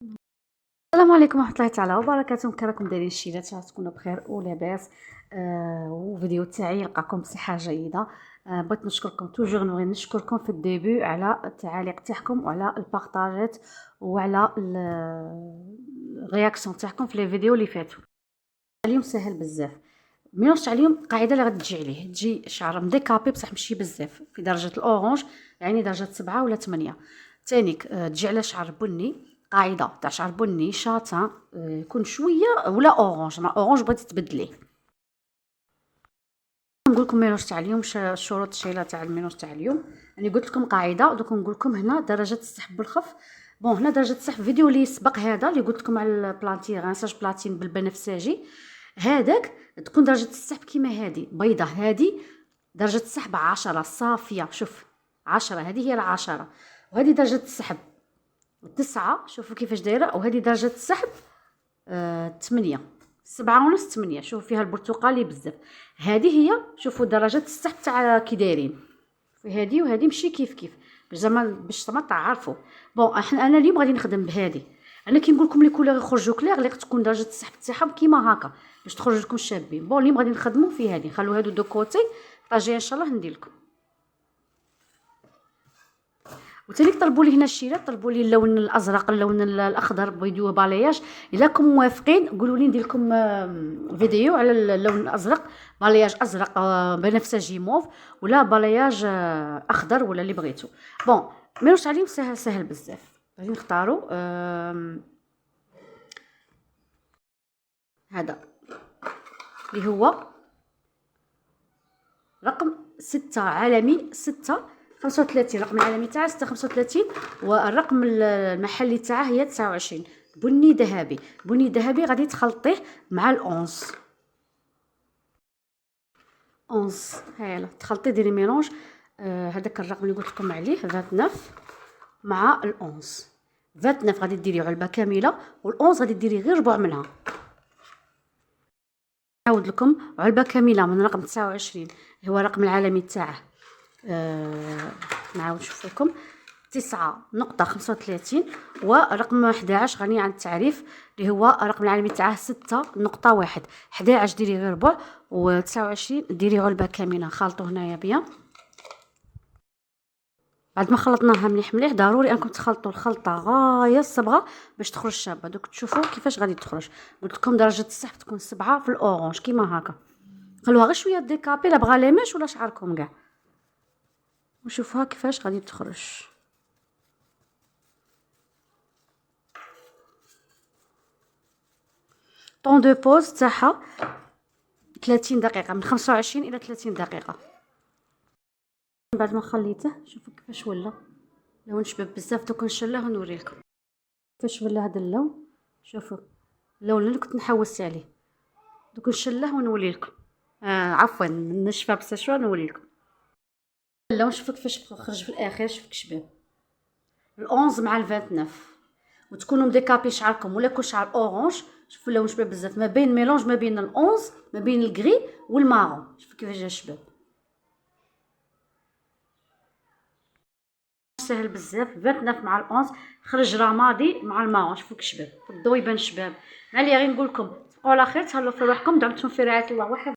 السلام عليكم ورحمة الله تعالى وبركاته. كي راكم دايرين الشيلات؟ تكونوا بخير ولاباس. وفيديو تاعي يلقاكم بصحة جيدة. بغيت نشكركم، توجور نبغي نشكركم في الديبي على التعاليق تاعكم وعلى البارطاجات وعلى الرياكسيون تاعكم في لي فيديو اللي فاتوا. اليوم سهل بزاف. مينوش تاع اليوم القاعده اللي غتجي عليه، تجي شعر مديكابي بصح ماشي بزاف، في درجه الاورانج، يعني درجه 7 ولا 8. تانيك تجي على شعر بني، قاعده تاع شعر بني شاطان، يكون شويه ولا اورانج، مع اورانج بغيتي تبدليه. نقول لكم مينوش تاع اليوم، الشروط الشيله تاع المينوش تاع اليوم. يعني قلت لكم قاعده، دوك نقول لكم هنا درجه السحب بالخف. بون هنا درجه السحب فيديو اللي سبق هذا اللي قلت لكم على البلانتين غانساج بلاتين بالبنفسجي، هذاك تكون درجه السحب كيما هذه بيضه، هذه درجه السحب 10 صافيه، شوف 10 هذه هي العشرة، وهذه درجه السحب 9، شوفوا كيفاش دايره، وهذه درجه السحب 8، 7.5 8، شوفوا فيها البرتقالي بزاف. هذه هي، شوفوا درجات السحب تاع كي دايرين في هذه وهذه، ماشي كيف كيف، باش زعما تعرفوا. بون انا اليوم غادي نخدم بهذه. انا كي نقول لكم لي كولور يخرجوا كلير، اللي تكون درجه السحب تاعهم كيما هكا باش تخرج لكم شابين. بون اليوم غادي نخدموا في هذه، نخلوا هادو دو كوتي، طاجيه ان شاء الله ندير لكم. وثاني طلبوا لي هنا الشيرات، طلبوا لي اللون الازرق، اللون الاخضر، فيديو بالاياج. الا راكم موافقين قولوا لي ندير لكم فيديو على اللون الازرق، بالاياج ازرق بنفسجي موف، ولا بالاياج اخضر، ولا اللي بغيتو. بون ميروش عليهم سهل سهل بزاف. غادي نختاروا هذا اللي هو رقم 6 عالمي، 6 35، رقم العالمي تاعها 635، والرقم المحلي تاعها هي 29. بني ذهبي، بني ذهبي غادي تخلطيه مع الأونس. أونس هايلا تخلطيه، ديري ميلونج. هذاك الرقم اللي قلت لكم عليه 29 مع الأونس. 29 غادي ديري علبة كاملة، والأونس غادي ديري غير ربع منها. نعاود لكم، علبة كاملة من رقم 29 هو الرقم العالمي تاعه. نعاود نشوف لكم 9.35، ورقم 11 غني عن التعريف اللي هو الرقم العالمي تاعه 6.1. 11 ديري غير ربع، و29 ديري علبة كاملة. خلطوا هنايا بيان. بعد ما خلطناها مليح مليح، ضروري انكم تخلطوا الخلطه غايه الصبغه باش تخرج شابه. دوك تشوفوا كيفاش غادي تخرج. قلت لكم درجه السحب تكون 7 في الاورانج كيما هكا. خلوها غير شويه ديكابي، لا بغا ليماش ولا شعركم كاع، وشوفوها كيفاش غادي تخرج. طون دو بوز تاعها 30 دقيقه، من 25 الى 30 دقيقه. بعد ما خليته شوفوا كيفاش ولا لون شباب بزاف. دوك نشلاه ونوريلكم كيفاش ولا هذا اللون. شوفوا اللون اللي كنت نحوس عليه، دوك نشلاه ونوليلكم. عفوا نشفى بس شويه نوليلكم اللون. شوفوا كيفاش خرج في الاخر، شوفوا شباب ال11 مع ال29. وتكونوا مديكابي شعركم ولا كل شعر اورانج. شوفوا اللون شباب بزاف، ما بين ميلونج ما بين ال11 ما بين الغري والمارون. شوفوا كيفاش جا شباب، سهل بزاف. 29 مع ال11 خرج رمادي مع المارون. شوفوا شباب الضوء يبان شباب. علي غير نقول لكم تبقوا على خير، تهلاو في روحكم، دمتم في رعايه الله وحفظه.